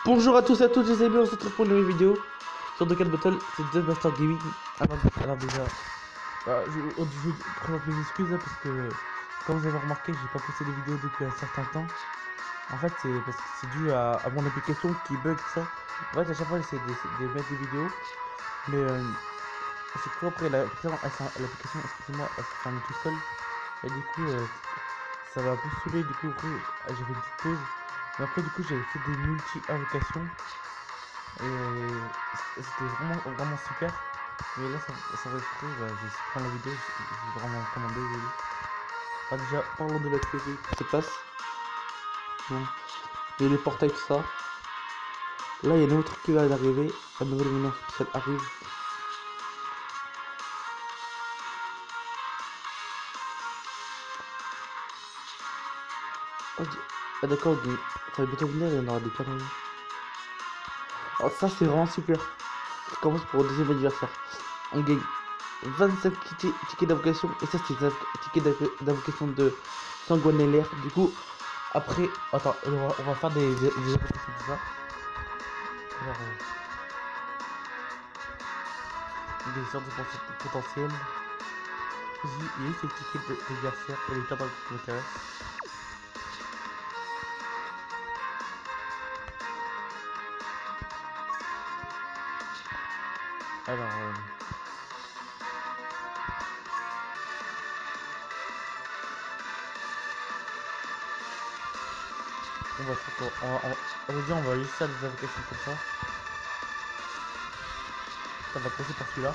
Bonjour à tous et à toutes les amis, on se retrouve pour une nouvelle vidéo sur Dokkan Battle, c'est The Master Gaming. Alors déjà, je présente mes excuses parce que, comme vous avez remarqué, j'ai pas posté de vidéo depuis un certain temps. En fait, c'est parce que c'est dû à mon application qui bug tout ça. En fait, à chaque fois, j'essaie de mettre des vidéos, mais à chaque fois après l'application, excusez-moi, elle s'est fermée tout seul. Et du coup, ça m'a un peu saoulé. Du coup, après, j'avais une petite pause. Mais après, du coup, j'avais fait des multi-invocations. Et c'était vraiment super. Mais là, ça va exprès, j'ai pris la vidéo, j'ai vraiment commandé désolé. Déjà, parlons de l'activité qui se passe. Bon, il y a les portails, tout ça. Là, il y a un autre truc qui va d'arriver. Un nouvel événement spécial arrive. Ah, d'accord, ça va bientôt venir et on aura des conneries. Oh, ça, c'est vraiment super. Ça commence pour le deuxième anniversaire. On gagne 25 tickets d'invocation. Et ça, c'est des tickets d'invocation de Sanguinelaire. Du coup, après, attends, on va faire des invocations de ça. Alors, des sortes de potentiels. Il y a eu ces tickets d'anniversaire et les cartes qui m'intéressent. Alors, on va juste faire des invocations comme ça. Ça va passer par celui-là.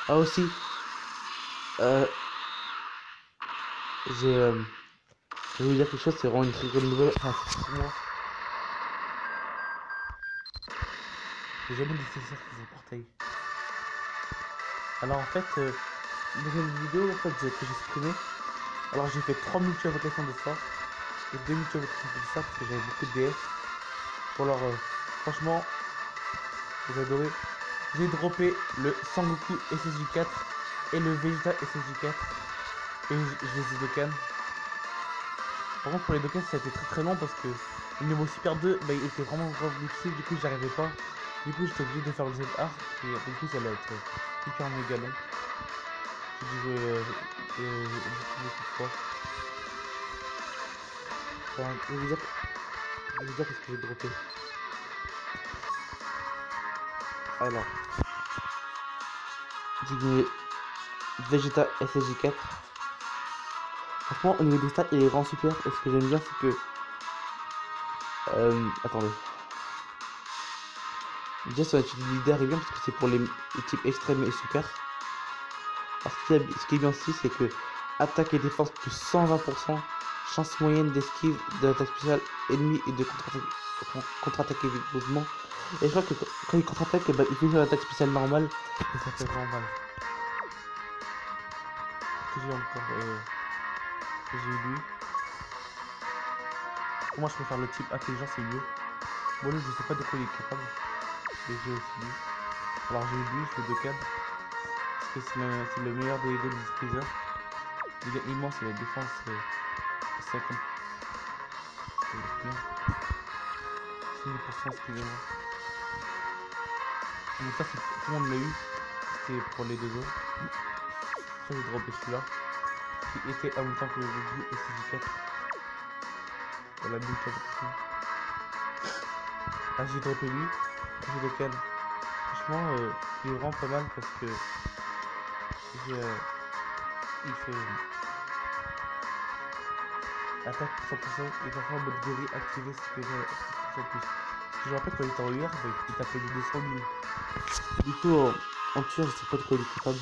Ah aussi, j'ai, je vais vous dire quelque chose, c'est vraiment une très bonne nouvelle. Enfin, c'est moi. J'ai jamais nécessaire que je portail. Alors en fait, dans une vidéo en fait, que j'ai supprimé, alors j'ai fait 3 multi-invocations de ça et 2 multi-invocations de ça parce que j'avais beaucoup de DS. Bon alors, franchement, j'ai adoré. J'ai droppé le Sangoku SSJ4 et le Vegeta SSJ4 et je les ai Dokkan. Par contre pour les Dokkan ça a été très long parce que le niveau Super 2 bah, il était vraiment difficile, du coup j'arrivais pas. Du coup j'étais obligé de faire le ZR et du coup ça allait être hyper méga long. J'ai dû jouer beaucoup de fois. Enfin, je vais vous dire qu'est-ce que j'ai droppé. Alors, j'ai gagné Vegeta SSJ4. Franchement, au niveau des stats, il est vraiment super. Et ce que j'aime bien, c'est que. Attendez. Déjà, son attitude leader est bien parce que c'est pour les types extrêmes et super. Alors, ce qui est bien aussi, c'est que attaque et défense plus 120%, chance moyenne d'esquive de l'attaque spéciale ennemie et de contre-attaquer mouvement. Et je crois que quand il contre-attaque, bah, il fait une attaque spéciale normale et ça fait vraiment mal. Que j'ai encore j'ai eu lui. Pour moi, je préfère le type intelligent, c'est mieux. Bon, lui, je sais pas de quoi il est capable. Mais j'ai aussi lui. Alors, j'ai eu lui, je fais Dokkan. Parce que c'est le meilleur des Ego du Freezer. Il est immense et la défense, c'est comme. C'est bien. 6%, excusez-moi. Donc, ça, tout le monde l'a eu. C'était pour les deux autres. Ça, j'ai droppé celui-là. Qui était en même temps que le Goku et CJ4. Voilà, le but avec. Ah, j'ai droppé lui. J'ai Dokkan. Franchement, il est vraiment pas mal parce que il fait attaque 100% et parfois en mode gorille activé si tu veux 100% plus. Parce que je rappelle quand il était en UR, il tapait du 200 000. Du coup, en tueur, je sais pas de quoi il est capable.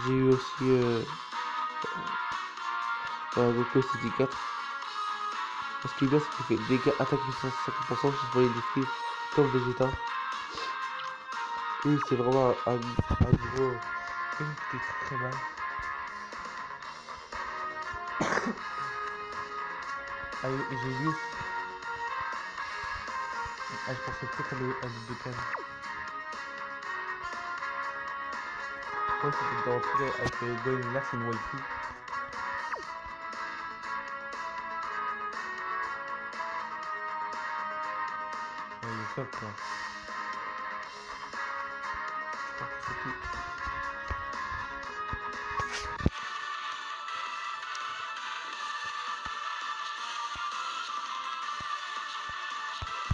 J'ai eu aussi Goku CD4. Ce qui est bien, c'est qu'il fait dégâts attaque plus 150% juste pour les défis comme Vegeta. Lui, c'est vraiment un gros. Quelqu'un qui fait très mal. Ah, et j'ai lu aussi. Ah, je pensais peut-être à l'île de Cannes. Ouais, c'était dans le truc avec Gwen là, c'est une waifu. Ouais, il est top quoi. Je crois que c'est tout.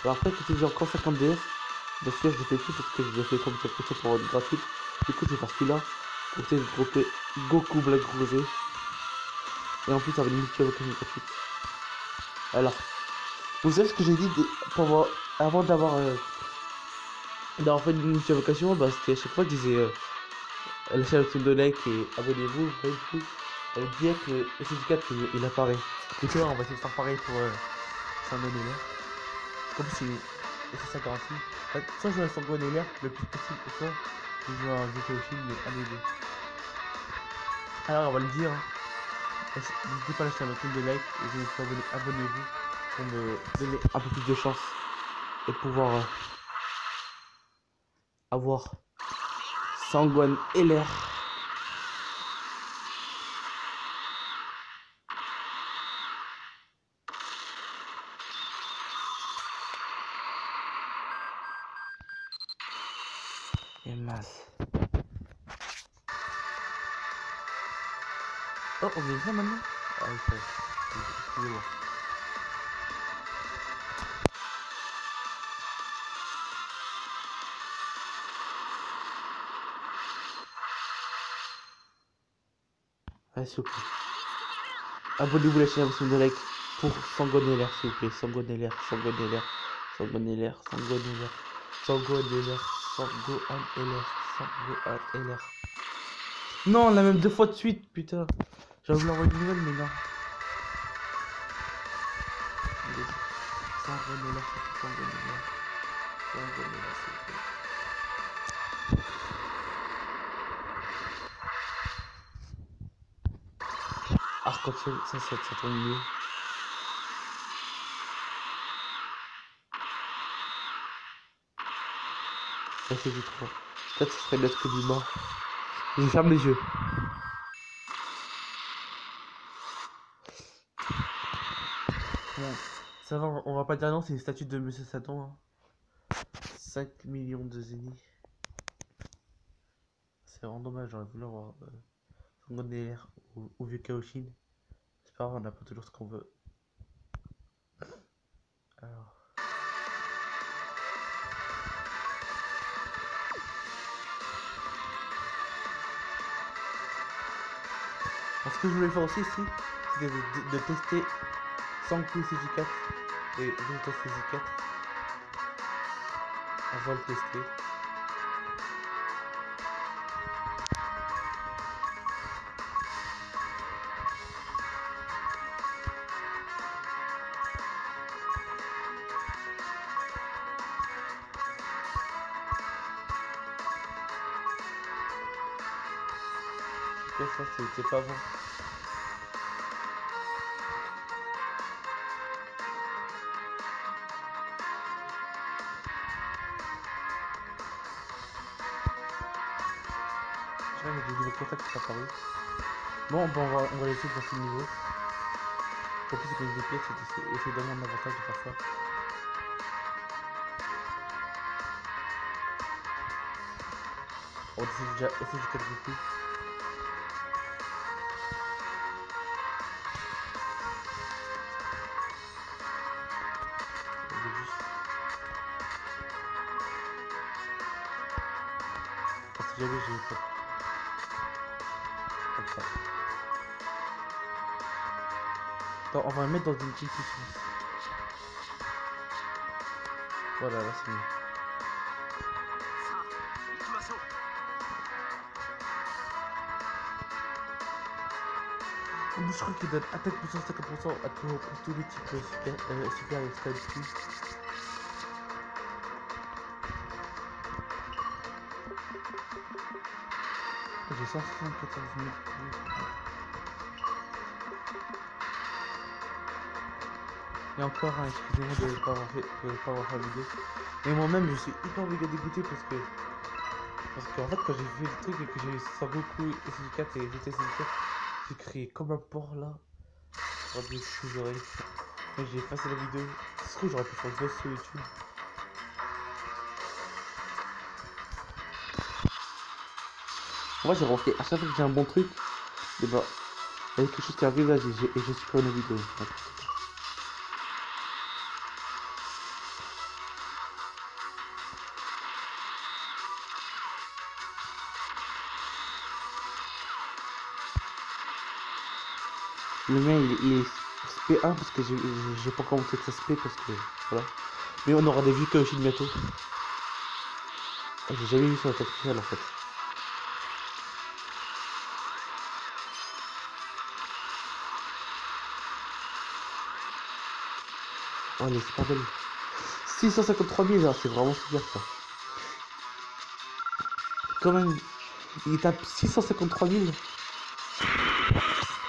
Alors après, quand j'ai encore 50 DS, bien sûr, je le fais plus parce que je l'ai fait comme question pour être gratuite. Du coup, je vais faire celui-là pour essayer de dropper Goku Black Rosé. Et en plus, avec une multi-invocation gratuite. Alors, vous savez ce que j'ai dit avant d'avoir fait une multi-invocation, bah, c'était à chaque fois que je disais la chaîne de like et abonnez-vous, elle dit que le SSJ4 il apparaît. Et tu vois, on va essayer de faire pareil pour Sangoneler. Parce qu'en plus, c'est ça garantie. Soit je joue à Sangoneler le plus possible, soit je joue à un jeu Kaioshin, mais un des deux. Alors, on va le dire. Hein. N'hésitez pas à lâcher un maximum de like et si vous êtes pas abonné, abonnez-vous pour me donner un peu plus de chance et pouvoir avoir Sangohan Heller. Et masse. Oh, on vient de ça maintenant. Ah oui, ça. Excusez-moi. Allez, s'il vous plaît. Abonnez-vous, lâchez un maximum de like pour Sangohan Heller, s'il vous plaît. Sangohan Heller, Sangohan Heller, Sangohan Heller, Sangohan Heller, Sangohan Heller, Sangohan Heller, Sangohan Heller. Non, on l'a même deux fois de suite, putain. J'avais voulu envoyer une nouvelle, mais non. Sangohan Heller, Sangohan Heller, Sangohan Heller, s'il vous plaît. Arc-en-ciel, ça tombe mieux. Ça c'est du 3. Peut-être ce serait l'être du mort. Je ferme les yeux. Bon, ça va, on va pas dire non, c'est une statue de Monsieur Satan. Hein. 5 millions de zéniths. C'est vraiment dommage, j'aurais voulu avoir un DLR au vieux Kaoshin. C'est pas grave, on n'a pas toujours ce qu'on veut. Alors. Ce que je voulais faire aussi ici, c'était de tester Sanku CJ4 et Vegeta CJ4 avant de le tester. Ouais, ça c'était pas bon. Je crois que j'ai des nouveaux contacts qui sont apparus. Bon, on va laisser pour ce niveau. En plus, c'est que des pièces et c'est vraiment un avantage de faire ça. On essaie déjà essayer du 4 beaucoup. Parce que jamais j'ai fait comme ça. Attends, on va le mettre dans une petite puissance. Voilà, là c'est mieux. Je crois qu'il donne attaque puissance 50% à pour tous les types super et style plus. J'ai 174 000 plus. Et encore, hein, excusez-moi de ne pas avoir fait la vidéo. Et moi-même, je suis hyper méga dégoûté parce qu'en fait, quand j'ai fait le truc et que j'ai eu Sangoku SG4 et GT SG4, j'ai crié comme un porc là, pour de ses oreilles. Et j'ai effacé la vidéo. Ça se trouve, j'aurais pu faire le buzz sur YouTube. Moi, j'ai remarqué, à chaque fois que j'ai un bon truc, et bah, il y a quelque chose qui arrive là, et je supprime la vidéo. Le mien, il est SP1 parce que j'ai pas encore monté de SP parce que, voilà. Mais on aura des vues que aussi bientôt. J'ai jamais vu sur la tête réelle en fait. Oh, elle est super belle. 653 000, hein, c'est vraiment super ça. Quand même, il tape 653 000.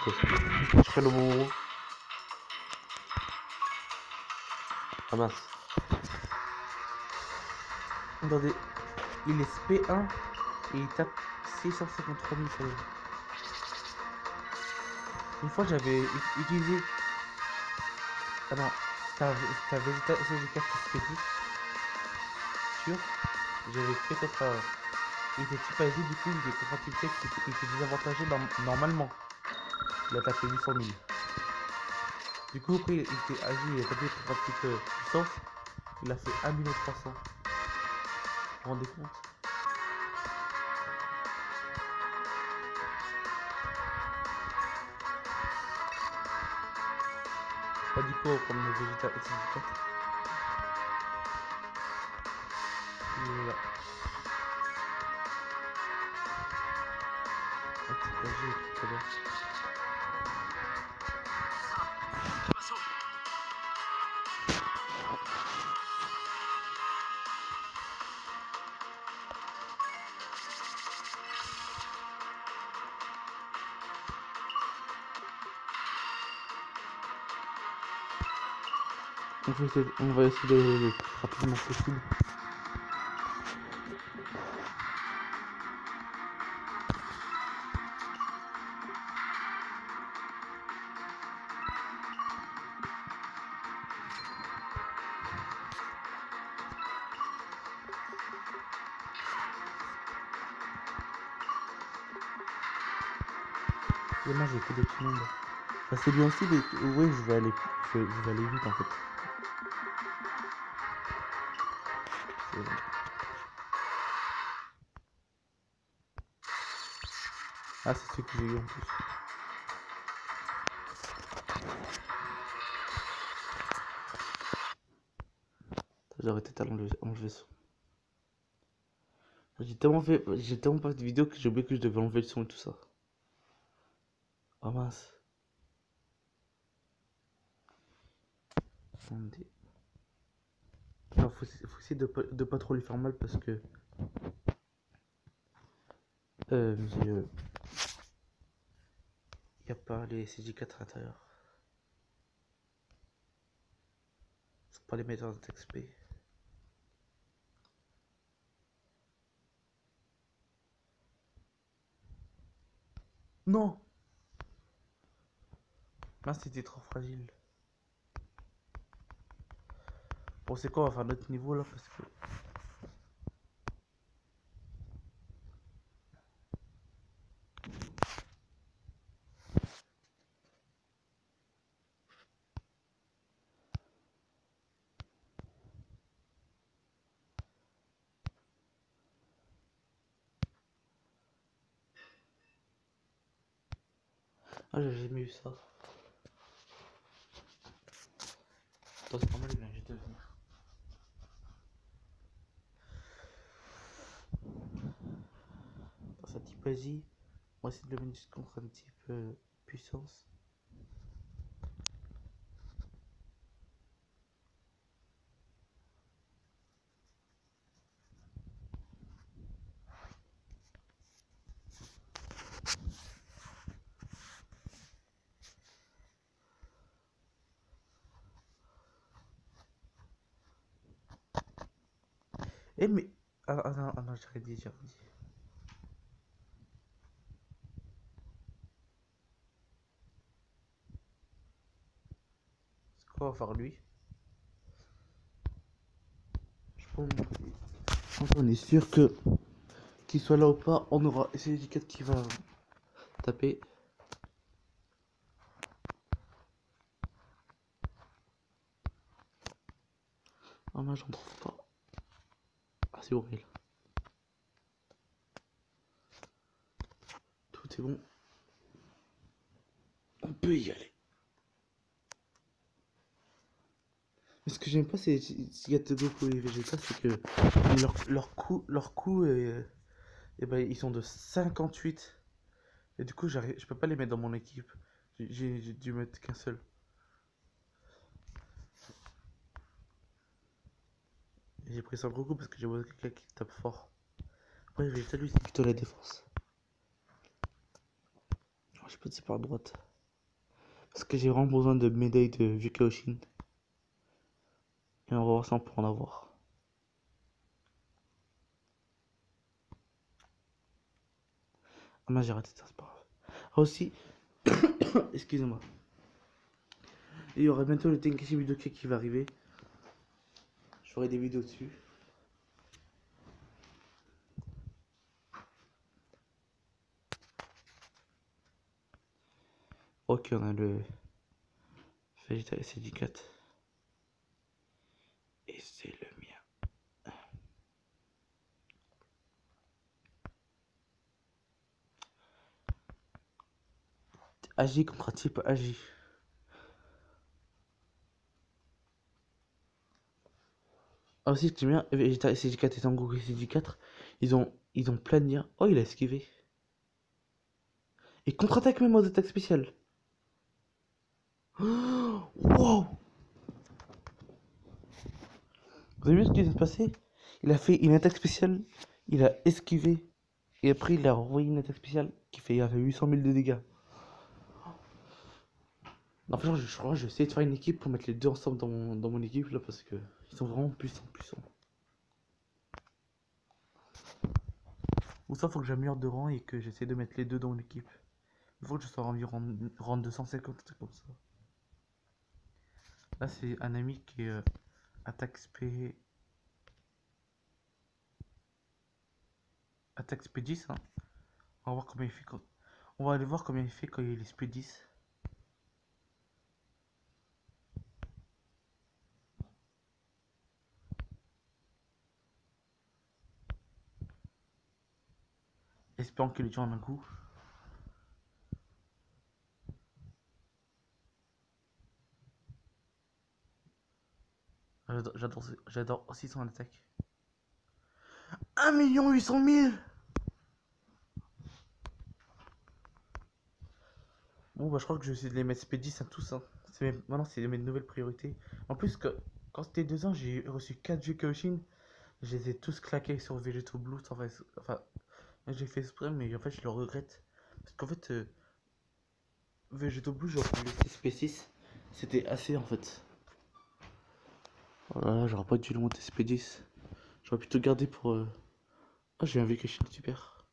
Je ferai le bon moment. Ah mince. Attendez, il est SP1 et il tape 653 000 sur le... Une fois j'avais utilisé... Ah non, c'était un Vegeta SG4 SP10. Sûr. J'avais fait contre... Il était type AG, du coup il était contre un type tech qui était désavantagé normalement. Il a tapé 800 000. Du coup après il était AG, il a tapé contre un type puissance. Il a fait 1 300 000. Vous vous rendez compte? Pas du coup comme le Vegeta SG4. Il est là. Un type AG et tout très bien. On va essayer de le plus rapidement possible. Et moi j'ai que des petits nombres. Enfin, c'est bien aussi, mais oui, je vais aller vite en fait. Ah, c'est ce que j'ai eu en plus. J'aurais peut-être à enlever ça. J'ai tellement pas de vidéo que j'ai oublié que je devais enlever le son et tout ça. Oh mince. Attendez. Non, faut essayer de pas trop lui faire mal parce que j'ai y a pas les CJ4 à l'intérieur. C'est pas les mettre dans le texte P. Non. Mince, c'était trop fragile. Bon, c'est quoi, on va faire notre niveau là parce que... Ah, j'ai jamais eu ça. Toi, c'est pas mal, il vient juste de venir. Dans sa type Asie, on va essayer de le mettre juste contre un type puissance. Eh mais... ah non, j'ai redit. C'est quoi on va faire lui? Je pense on est sûr que qu'il soit là ou pas, on aura essayé l'étiquette qui va taper. Ah moi j'en trouve pas. Ah c'est horrible. Tout est bon. On peut y aller. Mais ce que j'aime pas, c'est les gâteaux de Goku et Vegeta, c'est que leur coup et ben, ils sont de 58. Et du coup, je peux pas les mettre dans mon équipe. J'ai dû mettre qu'un seul. Et j'ai pris ça Goku parce que j'ai besoin de quelqu'un qui tape fort. Après, Vegeta, lui, c'est plutôt la défense. Oh, je peux passer par droite. Parce que j'ai vraiment besoin de médailles de Vyukaoshin. Et on va voir si on peut en avoir. Ah, moi j'ai raté ça, c'est pas grave. Ah, aussi, excusez-moi. Il y aura bientôt le Tenkashi Budokai qui va arriver. Je ferai des vidéos dessus. Ok, on a le Vegeta SG4. Et c'est le mien. Agi contre type Agi. Ah aussi, ce que j'aime bien, Vegeta SG4 et Sangoku SG4, ils ont plein de liens. Oh, il a esquivé. Et contre-attaque même aux attaques spéciales. Oh, wow! Vous avez vu ce qui s'est passé? Il a fait une attaque spéciale, il a esquivé, et après il a renvoyé une attaque spéciale il a fait 800 000 de dégâts. En fait, je crois que je vais essayer de faire une équipe pour mettre les deux ensemble dans mon équipe là parce que ils sont vraiment puissants. Ou ça, faut que j'améliore de rang et que j'essaie de mettre les deux dans mon équipe. Il faut que je sois environ rang 250, un truc comme ça. Là, c'est un ami qui est attaque spé. Attaque spé 10, hein. On va voir combien il fait quand. On va aller voir combien il fait quand il est spé 10. Espérons qu'il est déjà en un coup. J'adore aussi son attaque. 1 800 000. Bon, bah, je crois que je vais essayer de les mettre spé 10 à tous, hein. Maintenant, c'est mes nouvelles priorités. En plus, quand c'était 2 ans, j'ai reçu 4 jeux Kaioshin. Je les ai tous claqués sur Vegeto Blue. Enfin, j'ai fait exprès, mais en fait, je le regrette. Parce qu'en fait, Vegeto Blue, j'aurais pu laisser SP6. C'était assez en fait. Voilà, j'aurais pas dû le monter SP10. J'aurais pu tout garder pour. Ah, j'ai un Vacation super.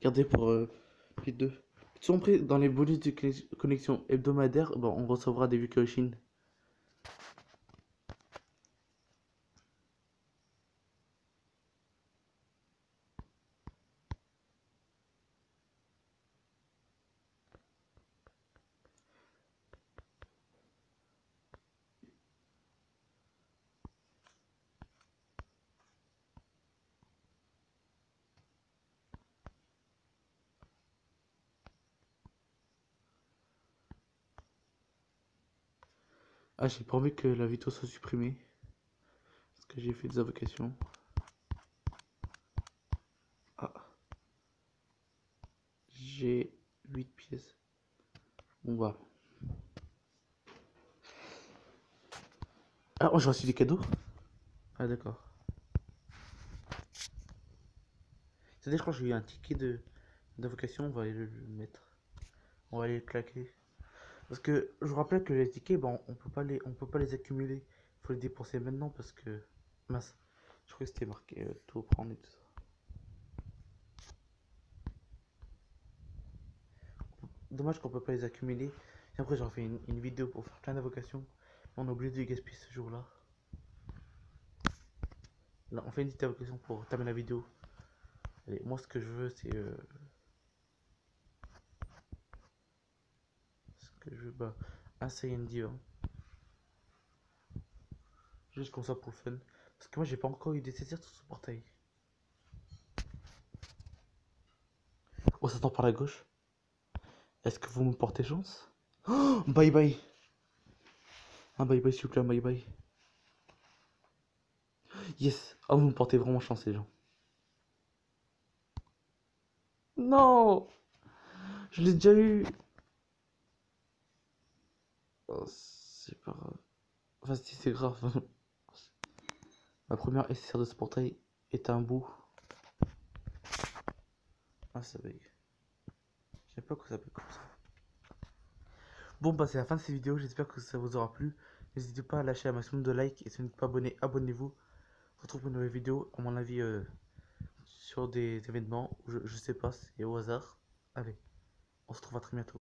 Garder pour les deux. Ils sont pris dans les bonus de connexion hebdomadaire. Bon, on recevra des Vacation. Ah, j'ai pas envie que la Vito soit supprimée. Parce que j'ai fait des invocations. Ah, j'ai 8 pièces. Bon, bah. Ah, oh, j'ai reçu des cadeaux. Ah, d'accord. C'est-à-dire, je crois que j'ai eu un ticket d'invocation. On va aller le mettre. On va aller le claquer. Parce que je vous rappelle que les tickets, bon, on peut pas les accumuler. Il faut les dépenser maintenant parce que. Mince. Je crois que c'était marqué tout prendre et tout ça. Dommage qu'on peut pas les accumuler. Et après, j'aurais fait une vidéo pour faire plein d'invocations. On a oublié de gaspiller ce jour-là. Là, on fait une petite invocation pour terminer la vidéo. Allez, moi, ce que je veux, c'est. Ce que je veux, bah, un Saiyan divin. Juste comme ça pour le fun. Parce que moi, j'ai pas encore eu des saisirs sur ce portail. Oh, ça tend par la gauche. Est-ce que vous me portez chance? Oh, bye bye. Un bye bye, s'il vous plaît, un bye bye. Yes. Oh, vous me portez vraiment chance, les gens. Non, je l'ai déjà eu. Oh, c'est pas grave. Enfin, si, c'est grave. Ma première SSR de ce portail est un bout. Ah, ça bug. Je sais pas quoi ça bug comme ça. Bon, bah, c'est la fin de cette vidéo. J'espère que ça vous aura plu. N'hésitez pas à lâcher un maximum de likes. Et si vous n'êtes pas abonné, abonnez-vous. On se retrouve pour une nouvelle vidéo. À mon avis, sur des événements. Je sais pas, c'est au hasard. Allez, on se retrouve à très bientôt.